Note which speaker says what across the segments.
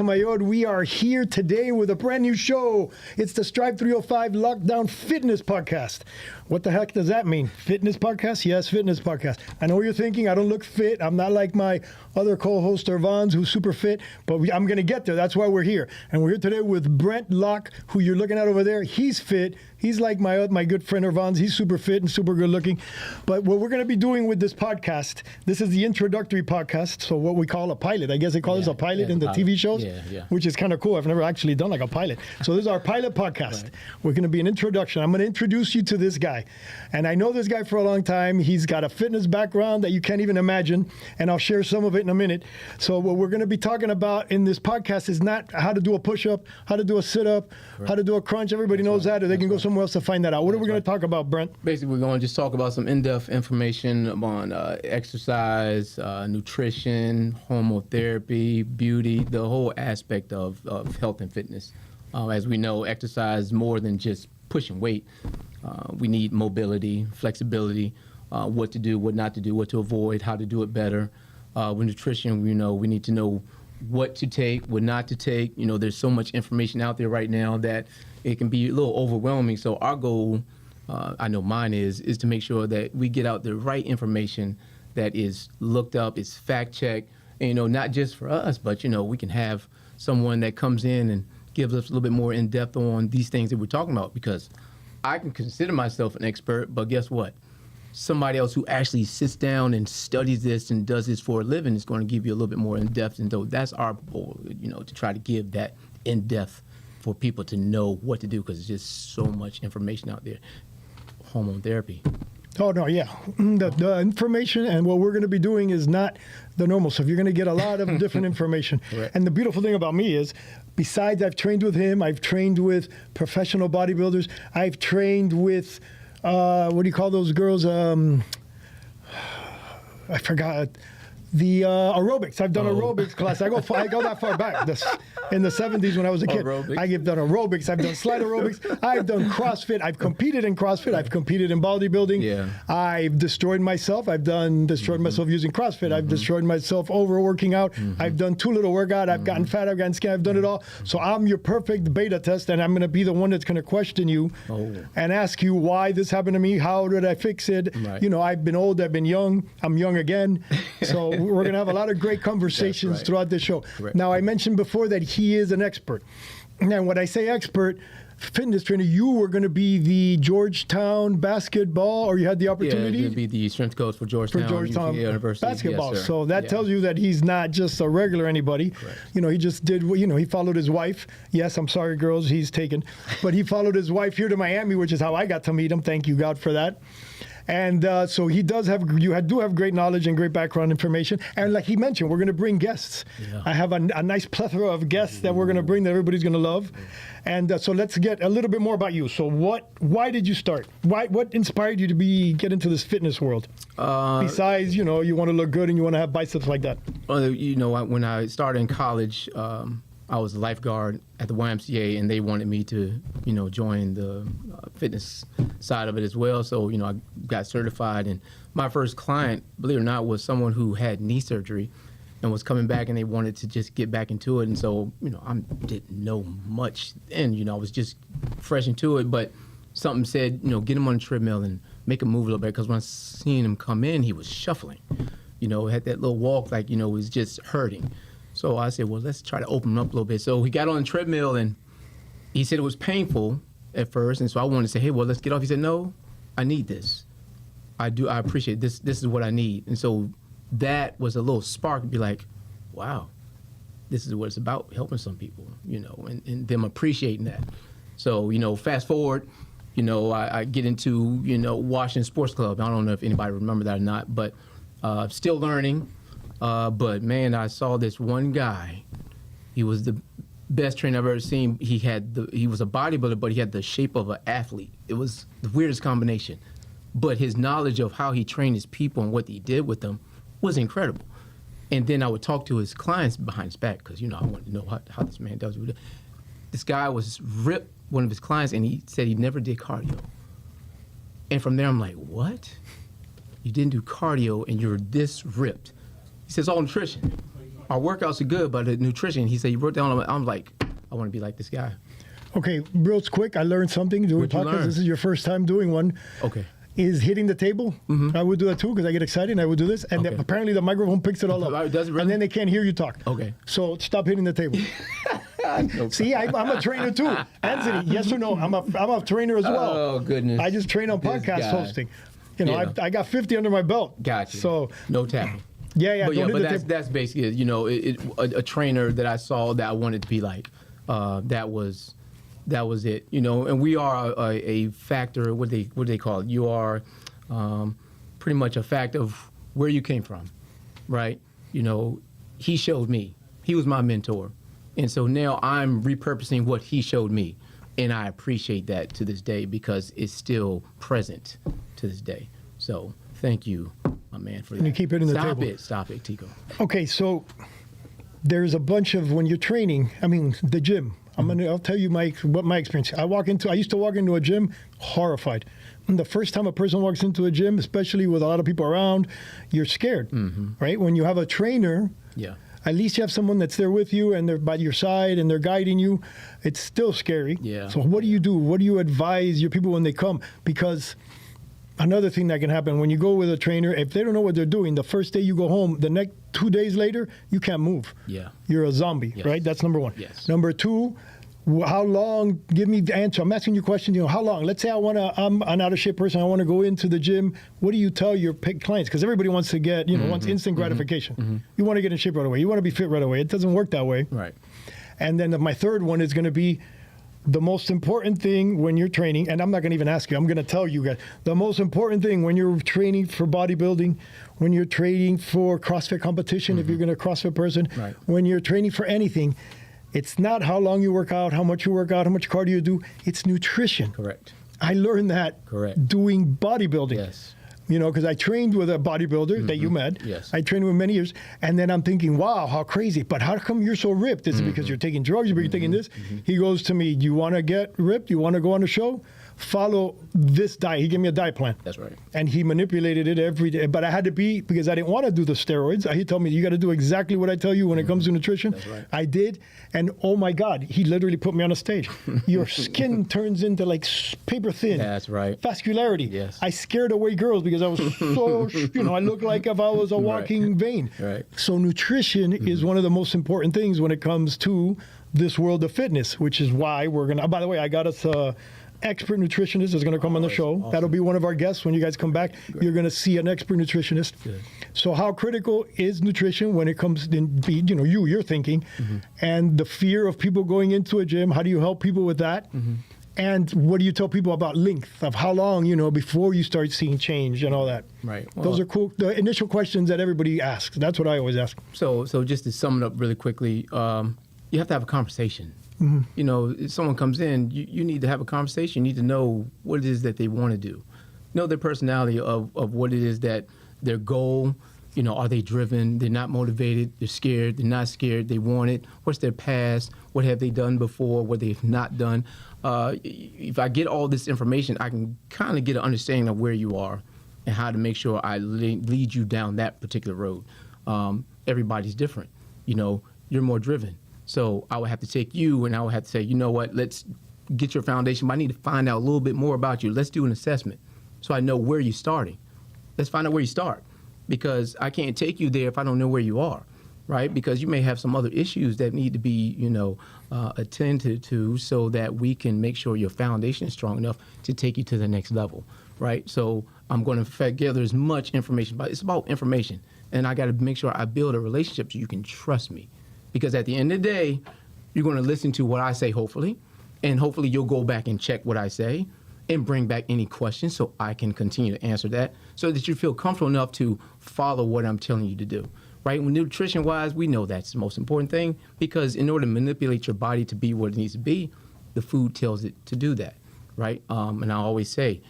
Speaker 1: Mayor, we are here today with a brand new show. It's the Strive 305 Lockdown Fitness Podcast. What the heck does that mean? Fitness podcast? Yes, fitness podcast. I know what you're thinking. I don't look fit. I'm not like my other co-host, Irvans, who's super fit, but I'm going to get there. That's why we're here. And we're here today with Brent Locke, who you're looking at over there. He's fit. He's like my good friend, Irvans. He's super fit and super good looking. But what we're going to be doing with this podcast, this is the introductory podcast, so what we call a pilot. I guess they call this a pilot in the TV shows, which is kind of cool. I've never actually done like a pilot. So this is our pilot podcast. Right. We're going to be an introduction. I'm going to introduce you to this guy. And I know this guy for a long time. He's got a fitness background that you can't even imagine, and I'll share some of it in a minute. So what we're going to be talking about in this podcast is not how to do a push-up, how to do a sit-up, how to do a crunch. Everybody knows that, or they can go somewhere else to find that out. What are we going to talk about, Brent?
Speaker 2: Basically, we're going to just talk about some in-depth information on exercise, nutrition, hormotherapy, beauty, the whole aspect of health and fitness. As we know, exercise is more than just pushing weight. We need mobility, flexibility, what to do, what not to do, what to avoid, how to do it better. With nutrition, we need to know what to take, what not to take. There's so much information out there right now that it can be a little overwhelming. So our goal, I know mine is to make sure that we get out the right information that is looked up, is fact-checked, and, not just for us, but, we can have someone that comes in and gives us a little bit more in-depth on these things that we're talking about, because I can consider myself an expert, but guess what? Somebody else who actually sits down and studies this and does this for a living is going to give you a little bit more in-depth. And so that's our goal, to try to give that in-depth for people to know what to do, because there's just so much information out there. Hormone therapy.
Speaker 1: Oh, no, yeah. The information and what we're going to be doing is not the normal stuff. You're going to get a lot of different information. Right. And the beautiful thing about me is, besides I've trained with him, I've trained with professional bodybuilders, I've trained with, what do you call those girls? I forgot. The aerobics. I've done aerobics class. I go that far back. In the 70s when I was a kid. Aerobics. I've done aerobics. I've done slide aerobics. I've done CrossFit. I've competed in CrossFit. I've competed in bodybuilding. Yeah. I've destroyed myself. I've destroyed myself using CrossFit. I've destroyed myself overworking out. I've done too little workout. I've gotten fat. I've gotten skinny. I've done it all. So I'm your perfect beta test, and I'm going to be the one that's going to question you and ask you why this happened to me. How did I fix it? Right. I've been old. I've been young. I'm young again. So we're going to have a lot of great conversations throughout this show. Correct. Now, I mentioned before that he is an expert. And when I say expert, fitness trainer, you were going to be the Georgetown basketball, or you had the opportunity?
Speaker 2: Yeah, to be the strength coach for Georgetown University.
Speaker 1: Basketball. Yes, so that tells you that he's not just a regular anybody. Correct. He just did, he followed his wife. Yes, I'm sorry, girls, he's taken. But he followed his wife here to Miami, which is how I got to meet him. Thank you, God, for that. And so you do have great knowledge and great background information. And like he mentioned, we're going to bring guests. Yeah. I have a nice plethora of guests that we're going to bring that everybody's going to love. And so let's get a little bit more about you. So why did you start? What inspired you to get into this fitness world? Besides, you want to look good and you want to have biceps like that.
Speaker 2: When I started in college, I was a lifeguard at the YMCA, and they wanted me to, join the fitness side of it as well. So, I got certified, and my first client, believe it or not, was someone who had knee surgery and was coming back, and they wanted to just get back into it. And so, I didn't know much then, I was just fresh into it, but something said, get him on the treadmill and make him move a little bit, because when I seen him come in, he was shuffling, had that little walk like, was just hurting. So I said, well, let's try to open him up a little bit. So he got on the treadmill, and he said it was painful at first. And so I wanted to say, hey, well, let's get off. He said, no, I need this. I appreciate this. This is what I need. And so that was a little spark to be like, wow, this is what it's about, helping some people, and them appreciating that. So, fast forward, I get into, Washington Sports Club. I don't know if anybody remember that or not, but still learning. But man, I saw this one guy. He was the best trainer I've ever seen. He was a bodybuilder, but he had the shape of an athlete. It was the weirdest combination. But his knowledge of how he trained his people and what he did with them was incredible. And then I would talk to his clients behind his back, because, I wanted to know how this man does it. This guy was ripped, one of his clients, and he said he never did cardio. And from there, I'm like, what? You didn't do cardio and you're this ripped. He says, all nutrition. our workouts are good, but the nutrition, he said, you wrote down, I'm like, I want to be like this guy.
Speaker 1: Okay, real quick, I learned something doing
Speaker 2: What'd you
Speaker 1: podcasts.
Speaker 2: learn?
Speaker 1: This is your first time doing one.
Speaker 2: Okay.
Speaker 1: Is hitting the table. I would do that too because I get excited and I would do this. And
Speaker 2: Okay.
Speaker 1: apparently the microphone picks it all up.
Speaker 2: Does it really?
Speaker 1: And then they can't hear you talk.
Speaker 2: Okay.
Speaker 1: So stop hitting the table. See, I'm a trainer too. Anthony, yes or no? I'm a trainer as well.
Speaker 2: Oh, goodness.
Speaker 1: I just train on
Speaker 2: This
Speaker 1: podcast
Speaker 2: guy.
Speaker 1: hosting. You know,
Speaker 2: Yeah.
Speaker 1: I got 50 under my belt.
Speaker 2: Gotcha.
Speaker 1: So
Speaker 2: no tapping.
Speaker 1: yeah,
Speaker 2: But
Speaker 1: don't hit the
Speaker 2: that's
Speaker 1: table.
Speaker 2: that's basically it. You know, a trainer that I saw that I wanted to be like. That was it. You know, and we are a factor. What they call it? You are pretty much a fact of where you came from, right? You know, he showed me. He was my mentor, and so now I'm repurposing what he showed me, and I appreciate that to this day because it's still present to this day. So thank you, my man, for that.
Speaker 1: you keep hitting the table.
Speaker 2: Stop it, Tico.
Speaker 1: Okay, so there's a bunch of when you're training. I mean, the gym. I'll tell you what my experience. I used to walk into a gym horrified. And the first time a person walks into a gym, especially with a lot of people around, you're scared, right? When you have a trainer,
Speaker 2: Yeah.
Speaker 1: at least you have someone that's there with you and they're by your side and they're guiding you. It's still scary.
Speaker 2: Yeah.
Speaker 1: So what do you do? What do you advise your people when they come? Because another thing that can happen when you go with a trainer, if they don't know what they're doing, the first day you go home, the next 2 days later, you can't move.
Speaker 2: Yeah.
Speaker 1: You're a zombie,
Speaker 2: Yes.
Speaker 1: right? That's number one.
Speaker 2: Yes.
Speaker 1: Number two, how long? Give me the answer. I'm asking you questions. You know, how long? Let's say I'm an out of shape person. I want to go into the gym. What do you tell your clients? Because everybody wants to get, wants instant gratification. You want to get in shape right away. You want to be fit right away. It doesn't work that way.
Speaker 2: Right.
Speaker 1: And then my third one is going to be the most important thing when you're training, and I'm not going to even ask you, I'm going to tell you guys, the most important thing when you're training for bodybuilding, when you're training for CrossFit competition, if you're going to CrossFit person,
Speaker 2: Right.
Speaker 1: when you're training for anything, it's not how long you work out, how much you work out, how much cardio you do, it's nutrition.
Speaker 2: Correct.
Speaker 1: I learned that
Speaker 2: Correct.
Speaker 1: doing bodybuilding.
Speaker 2: Yes.
Speaker 1: You know, because I trained with a bodybuilder that you met.
Speaker 2: Yes.
Speaker 1: I trained with many years. And then I'm thinking, wow, how crazy. But how come you're so ripped? Is it because you're taking drugs? You're taking this? He goes to me, do you want to get ripped? You want to go on a show? Follow this diet. He gave me a diet plan.
Speaker 2: That's right.
Speaker 1: And he manipulated it every day. But I had to be, because I didn't want to do the steroids. He told me, you got to do exactly what I tell you when it comes to nutrition.
Speaker 2: That's right.
Speaker 1: I did. And oh my God, he literally put me on a stage. Your skin turns into like paper thin.
Speaker 2: That's right.
Speaker 1: Vascularity.
Speaker 2: Yes.
Speaker 1: I scared away girls because I was so, I looked like if I was a walking vein.
Speaker 2: Right.
Speaker 1: So nutrition is one of the most important things when it comes to this world of fitness, which is why we're going to, by the way, I got us expert nutritionist is going to come on the show.
Speaker 2: Awesome.
Speaker 1: That'll be one of our guests when you guys come back.
Speaker 2: Great.
Speaker 1: You're going to see an expert nutritionist.
Speaker 2: Good.
Speaker 1: So how critical is nutrition when it comes in, you're thinking, and the fear of people going into a gym? How do you help people with that? And what do you tell people about length of how long, before you start seeing change and all that?
Speaker 2: Right.
Speaker 1: Those are cool. The initial questions that everybody asks. That's what I always ask.
Speaker 2: So just to sum it up really quickly, you have to have a conversation. If someone comes in, you need to have a conversation. You need to know what it is that they want to do. Know their personality of what it is that their goal, are they driven? They're not motivated. They're scared. They're not scared. They want it. What's their past? What have they done before? What they've not done? If I get all this information, I can kind of get an understanding of where you are and how to make sure I lead you down that particular road. Everybody's different. You're more driven. So I would have to take you and I would have to say, you know what, let's get your foundation, but I need to find out a little bit more about you. Let's do an assessment so I know where you're starting. Let's find out where you start, because I can't take you there if I don't know where you are, right? Because you may have some other issues that need to be, attended to so that we can make sure your foundation is strong enough to take you to the next level, right? So I'm going to gather as much information, but it's about information. And I got to make sure I build a relationship so you can trust me. Because at the end of the day, you're going to listen to what I say, hopefully, and hopefully you'll go back and check what I say and bring back any questions so I can continue to answer that so that you feel comfortable enough to follow what I'm telling you to do, right? Nutrition-wise, we know that's the most important thing, because in order to manipulate your body to be what it needs to be, the food tells it to do that, right? And I always say,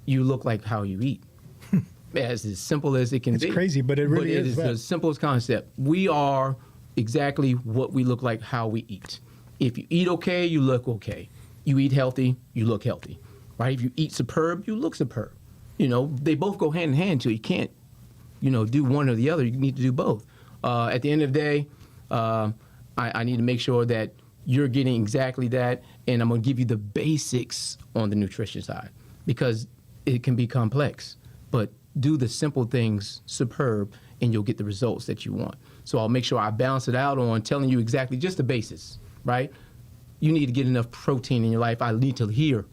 Speaker 2: you look like how you eat. As simple as it can be.
Speaker 1: It's crazy, but it really is.
Speaker 2: But it is the simplest concept. We are exactly what we look like, how we eat. If you eat okay, you look okay. You eat healthy, you look healthy, right? If you eat superb, you look superb. They both go hand in hand, so you can't, do one or the other. You need to do both. At the end of the day, I need to make sure that you're getting exactly that, and I'm going to give you the basics on the nutrition side because it can be complex. But do the simple things superb, and you'll get the results that you want. So I'll make sure I balance it out on telling you exactly just the basis, right? You need to get enough protein in your life. I need to hear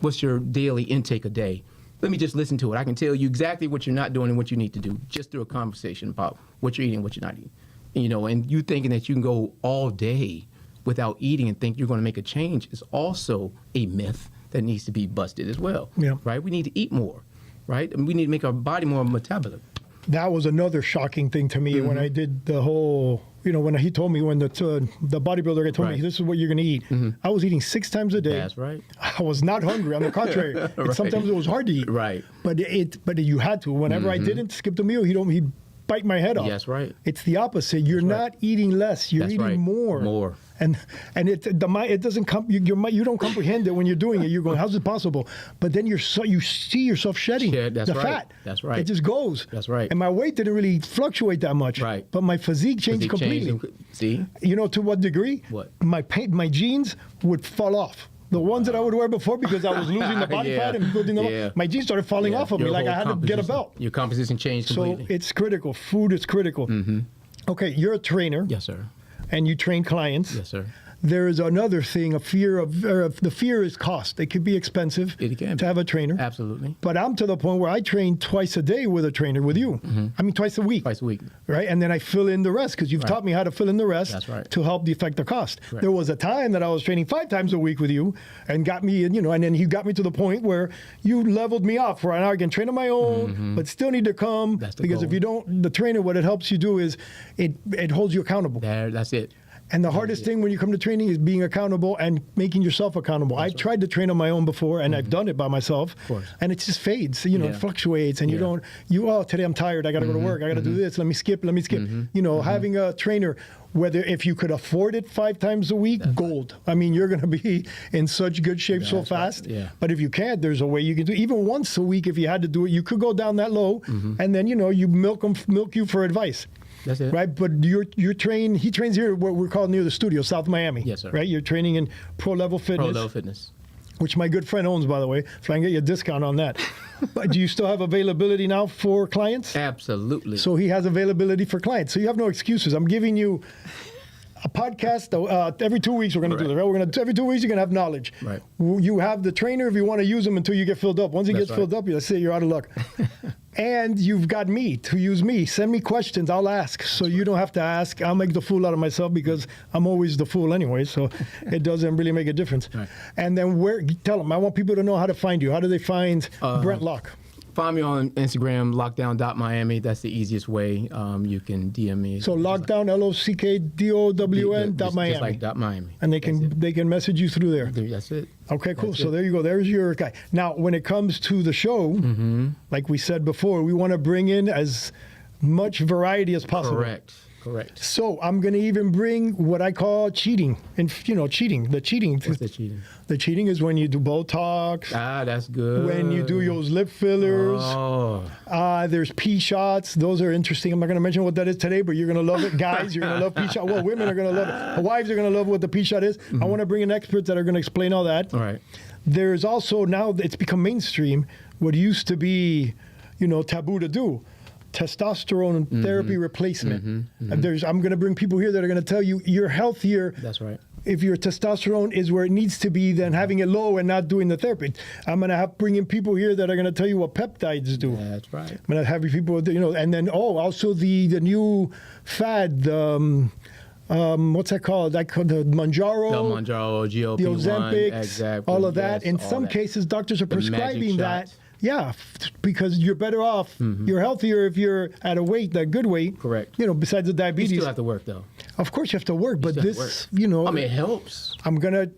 Speaker 2: what's your daily intake a day. Let me just listen to it. I can tell you exactly what you're not doing and what you need to do just through a conversation about what you're eating, what you're not eating. And you thinking that you can go all day without eating and think you're going to make a change is also a myth that needs to be busted as well, right? We need to eat more, right? And we need to make our body more metabolic.
Speaker 1: That was another shocking thing to me when I did the whole, when he told me, when the bodybuilder guy told me, this is what you're going to eat. I was eating 6 times a day.
Speaker 2: That's right.
Speaker 1: I was not hungry. On the contrary, sometimes it was hard to eat.
Speaker 2: Right.
Speaker 1: But you had to. Whenever I didn't skip the meal, he'd bite my head off.
Speaker 2: That's right.
Speaker 1: It's the opposite. You're not eating less. You're eating more.
Speaker 2: More.
Speaker 1: And it doesn't come. You don't comprehend it when you're doing it. You're going, how's it possible? But then you see yourself shedding the fat.
Speaker 2: That's right.
Speaker 1: It just goes.
Speaker 2: That's right.
Speaker 1: And my weight didn't really fluctuate that much.
Speaker 2: Right.
Speaker 1: But my physique changed completely.
Speaker 2: See?
Speaker 1: To what degree?
Speaker 2: What?
Speaker 1: My jeans would fall off. The ones that I would wear before because I was losing the body fat and building them up, my jeans started falling off of me like I had to get a belt.
Speaker 2: Your composition changed completely.
Speaker 1: So it's critical. Food is critical. Okay, you're a trainer.
Speaker 2: Yes, sir.
Speaker 1: And you train clients.
Speaker 2: Yes, sir.
Speaker 1: There is another thing, the fear is cost. It could be expensive to have a trainer.
Speaker 2: Absolutely.
Speaker 1: But I'm to the point where I train twice a day with a trainer with you. I mean, twice a week.
Speaker 2: Twice a week.
Speaker 1: Right? And then I fill in the rest because you've taught me how to fill in the rest to help affect the cost.
Speaker 2: Correct.
Speaker 1: There was a time that I was training 5 times a week with you and got me, and then he got me to the point where you leveled me off where now I can train on my own, but still need to come because if you don't, the trainer, what it helps you do is it holds you accountable.
Speaker 2: That's it.
Speaker 1: And the hardest thing when you come to training is being accountable and making yourself accountable. I've tried to train on my own before, and I've done it by myself, and it just fades. It fluctuates, and today I'm tired. I got to go to work. I got to do this. Let me skip. Having a trainer, if you could afford it 5 times a week, gold. I mean, you're going to be in such good shape so fast.
Speaker 2: Right. Yeah.
Speaker 1: But if you can't, there's a way you can do it. Even once a week, if you had to do it, you could go down that low, and then you milk you for advice.
Speaker 2: That's it.
Speaker 1: Right, but he trains here what we're called near the studio, South Miami.
Speaker 2: Yes, sir.
Speaker 1: Right, you're training in Pro Level Fitness.
Speaker 2: Pro Level Fitness.
Speaker 1: Which my good friend owns, by the way, so I can get you a discount on that. But do you still have availability now for clients?
Speaker 2: Absolutely.
Speaker 1: So he has availability for clients. So you have no excuses. I'm giving you a podcast every 2 weeks. We're going to do this. Right? We're going to every 2 weeks. You're going to have knowledge.
Speaker 2: Right.
Speaker 1: You have the trainer if you want to use him until you get filled up. Once he gets filled up, you're out of luck. And you've got me to use me. Send me questions. I'll ask. So you don't have to ask. I'll make the fool out of myself because I'm always the fool anyway. So it doesn't really make a difference. Right. And then tell them, I want people to know how to find you. How do they find Brent Locke?
Speaker 2: Find me on Instagram, lockdown.miami. That's the easiest way. You can DM me.
Speaker 1: So lockdown, LOCKDOWN .Miami.
Speaker 2: Just like .Miami.
Speaker 1: And they can message you through there.
Speaker 2: That's it.
Speaker 1: Okay, cool. So there you go. There's your guy. Now, when it comes to the show, like we said before, we want to bring in as much variety as possible.
Speaker 2: Correct.
Speaker 1: So I'm going to even bring what I call cheating. And, cheating. The cheating.
Speaker 2: What's the cheating?
Speaker 1: The cheating is when you do Botox.
Speaker 2: That's good.
Speaker 1: When you do those lip fillers.
Speaker 2: Oh.
Speaker 1: There's pea shots. Those are interesting. I'm not going to mention what that is today, but you're going to love it. Guys, you're going to love pea shot. Well, women are going to love it. Wives are going to love what the pea shot is. I want to bring in experts that are going to explain all that.
Speaker 2: All right.
Speaker 1: There's also, now it's become mainstream, what used to be, taboo to do. Testosterone therapy replacement. I'm going to bring people here that are going to tell you you're healthier.
Speaker 2: That's right.
Speaker 1: If your testosterone is where it needs to be than having it low and not doing the therapy. I'm going to bring in people here that are going to tell you what peptides do.
Speaker 2: That's right.
Speaker 1: I'm going to have people, and then also the new fad. What's that called? The Mounjaro.
Speaker 2: The Mounjaro, GLP-1,
Speaker 1: the Ozempic,
Speaker 2: exactly.
Speaker 1: all of that. In some cases, doctors are prescribing that. Yeah, because you're better off. You're healthier if you're at a good weight.
Speaker 2: Correct.
Speaker 1: Besides the diabetes.
Speaker 2: You still have to work, though.
Speaker 1: Of course you have to work, but this,
Speaker 2: I mean, it helps.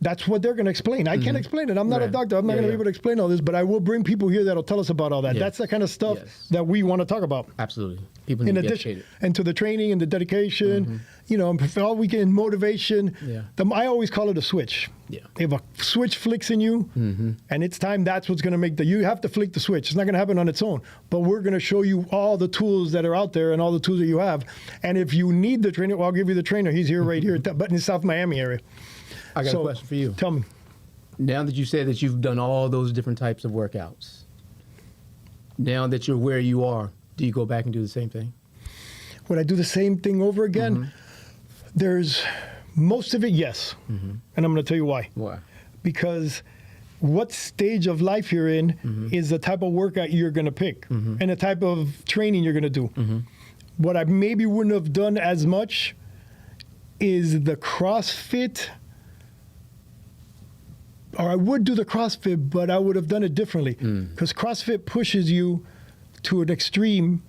Speaker 1: That's what they're going to explain. I can't explain it. I'm not a doctor. I'm not going to be able to explain all this, but I will bring people here that'll tell us about all that. That's the kind of stuff that we want to talk about.
Speaker 2: Absolutely. People need
Speaker 1: in
Speaker 2: to get
Speaker 1: addition,
Speaker 2: educated.
Speaker 1: and to the training and the dedication, you know, and for all weekend motivation.
Speaker 2: Yeah.
Speaker 1: I always call it a switch.
Speaker 2: Yeah.
Speaker 1: If a switch flicks in you, and it's time, that's what's going to make you have to flick the switch. It's not going to happen on its own. But we're going to show you all the tools that are out there and all the tools that you have. And if you need the trainer, well, I'll give you the trainer. He's here right here, but in the South Miami area.
Speaker 2: I got a question for you.
Speaker 1: Tell me.
Speaker 2: Now that you said that you've done all those different types of workouts, now that you're where you are, do you go back and do the same thing?
Speaker 1: Would I do the same thing over again? There's most of it, yes. And I'm going to tell you why.
Speaker 2: Why?
Speaker 1: Because what stage of life you're in is the type of workout you're going to pick and the type of training you're going to do. What I maybe wouldn't have done as much is the CrossFit, or I would do the CrossFit, but I would have done it differently because CrossFit pushes you to an extreme.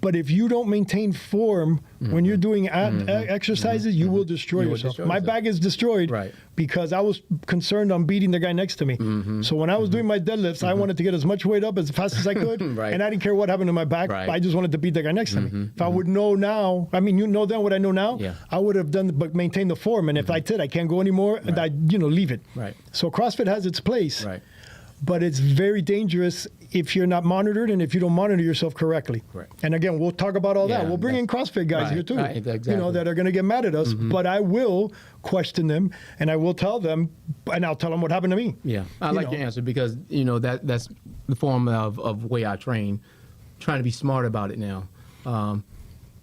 Speaker 1: But if you don't maintain form when you're doing exercises, you will destroy yourself. My back is destroyed because I was concerned on beating the guy next to me. So when I was doing my deadlifts, I wanted to get as much weight up as fast as I could, and I didn't care what happened to my back. I just wanted to beat the guy next to me. If I would know now, I mean, you know then what I know now, I would have done, but maintain the form. And if I did, I can't go anymore, I leave it. So CrossFit has its place. But it's very dangerous if you're not monitored and if you don't monitor yourself correctly. And again, we'll talk about all that. We'll bring in CrossFit guys here too, you know, that are going to get mad at us. But I will question them and I will tell them, and I'll tell them what happened to me.
Speaker 2: Yeah, I like your answer because you know that's the form of way I train. Trying to be smart about it now.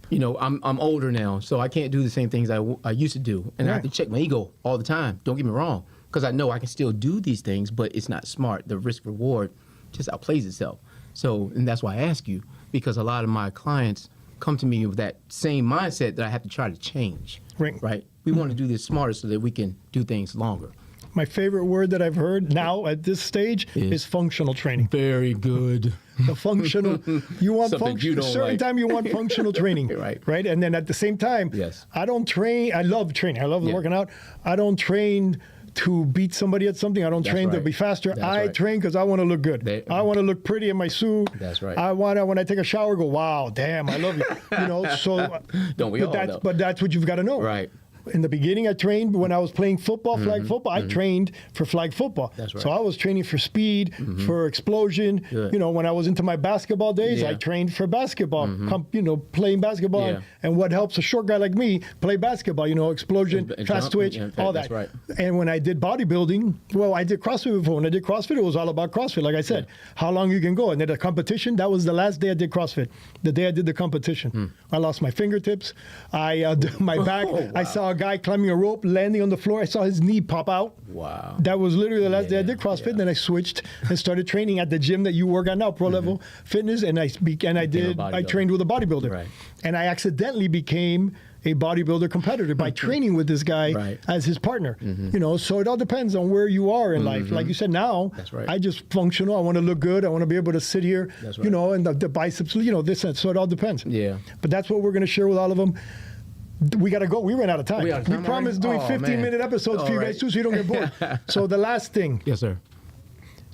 Speaker 2: You know, I'm older now, so I can't do the same things I used to do, and I have to check my ego all the time. Don't get me wrong. Because I know I can still do these things, but it's not smart. The risk reward just outplays itself. So, and that's why I ask you, because a lot of my clients come to me with that same mindset that I have to try to change. Right? We want to do this smarter so that we can do things longer.
Speaker 1: My favorite word that I've heard now at this stage is functional training.
Speaker 2: Very good.
Speaker 1: The functional, you want certain time you want functional training, right? And then at the same time, I don't train. I love training. I love working out. I don't train to beat somebody at something. I don't train to be faster. I train because I want to look good. I want to look pretty in my suit.
Speaker 2: That's right.
Speaker 1: I want to, when I take a shower, go, wow, damn, I love you. You know, so
Speaker 2: don't we all know?
Speaker 1: But that's what you've got to know.
Speaker 2: Right.
Speaker 1: In the beginning, I trained when I was playing football, flag football. I trained for flag football.
Speaker 2: That's right.
Speaker 1: So I was training for speed, for explosion.
Speaker 2: Good.
Speaker 1: You know, when I was into my basketball days, I trained for basketball. You know, playing basketball, and what helps a short guy like me play basketball. You know, explosion, fast twitch, all that.
Speaker 2: That's right.
Speaker 1: And when I did bodybuilding, well, I did CrossFit before. When I did CrossFit, it was all about CrossFit. Like I said, how long you can go. And then the competition, that was the last day I did CrossFit. The day I did the competition, I lost my fingertips. My back. Wow. I saw a guy climbing a rope, landing on the floor. I saw his knee pop out.
Speaker 2: Wow.
Speaker 1: That was literally the last day I did CrossFit. And then I switched and started training at the gym that you work at now, Pro Level Fitness. And I trained with a bodybuilder.
Speaker 2: Right.
Speaker 1: And I accidentally became a bodybuilder competitor by training with this guy as his partner. You know, so it all depends on where you are in life. Like you said, now I just functional. I want to look good. I want to be able to sit here, you know, and the biceps, you know, this and so it all depends.
Speaker 2: Yeah.
Speaker 1: But that's what we're going to share with all of them. We got to go. We ran out of time. We promised doing 15-minute episodes for you guys too, so you don't get bored. So the last thing.
Speaker 2: Yes, sir.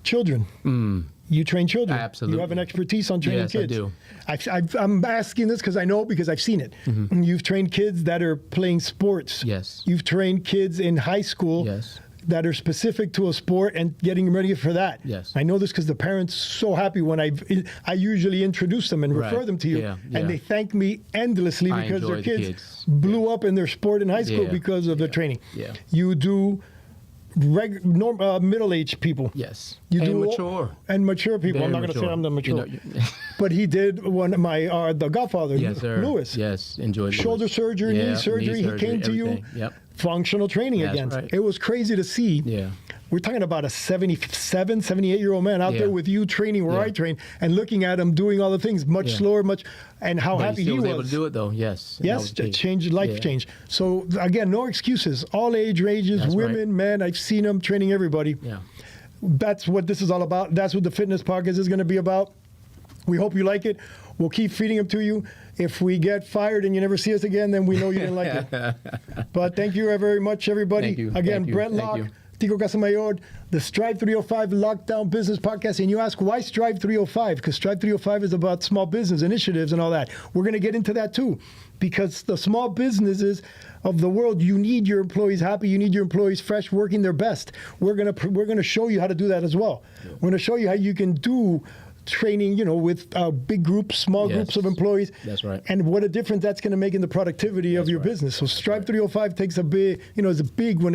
Speaker 1: Children. You train children.
Speaker 2: Absolutely.
Speaker 1: You have an expertise on training kids.
Speaker 2: Yes, I do.
Speaker 1: I'm asking this because I know, because I've seen it. You've trained kids that are playing sports.
Speaker 2: Yes.
Speaker 1: You've trained kids in high school.
Speaker 2: Yes.
Speaker 1: That are specific to a sport and getting ready for that.
Speaker 2: Yes.
Speaker 1: I know this because the parents so happy when I usually introduce them and refer them to you, and they thank me endlessly because their kids blew up in their sport in high school because of the training. You do middle-aged people.
Speaker 2: Yes.
Speaker 1: You
Speaker 2: and
Speaker 1: do
Speaker 2: mature.
Speaker 1: And mature people.
Speaker 2: Very
Speaker 1: I'm not going to say I'm the mature.
Speaker 2: You know,
Speaker 1: but he did one of my, the Godfather,
Speaker 2: yes, sir.
Speaker 1: Lewis.
Speaker 2: Yes, enjoyed
Speaker 1: shoulder surgery, knee surgery. He came to you. Functional training again.
Speaker 2: Right.
Speaker 1: It was crazy to see. We're talking about a 77, 78-year-old man out there with you training where I train and looking at him doing all the things much slower, and how happy he was.
Speaker 2: Able to do it though. Yes.
Speaker 1: Yes, change life change. So again, no excuses. All ranges, women, men. I've seen them training everybody. That's what this is all about. That's what the fitness podcast is going to be about. We hope you like it. We'll keep feeding them to you. If we get fired and you never see us again, then we know you didn't like it. But thank you very much, everybody.
Speaker 2: Thank you.
Speaker 1: Again,
Speaker 2: Thank you.
Speaker 1: Brent
Speaker 2: Thank
Speaker 1: Locke,
Speaker 2: you.
Speaker 1: Tico Casamayor, the Strive 305 Lockdown Business Podcast. And you ask, why Strive 305? Because Strive 305 is about small business initiatives and all that. We're going to get into that too. Because the small businesses of the world, you need your employees happy. You need your employees fresh, working their best. We're gonna show you how to do that as well. Yeah. We're going to show you how you can do training, with big groups, small groups of employees.
Speaker 2: That's right.
Speaker 1: And what a difference that's going to make in the productivity of your business. So Strive 305 takes a big, is big when it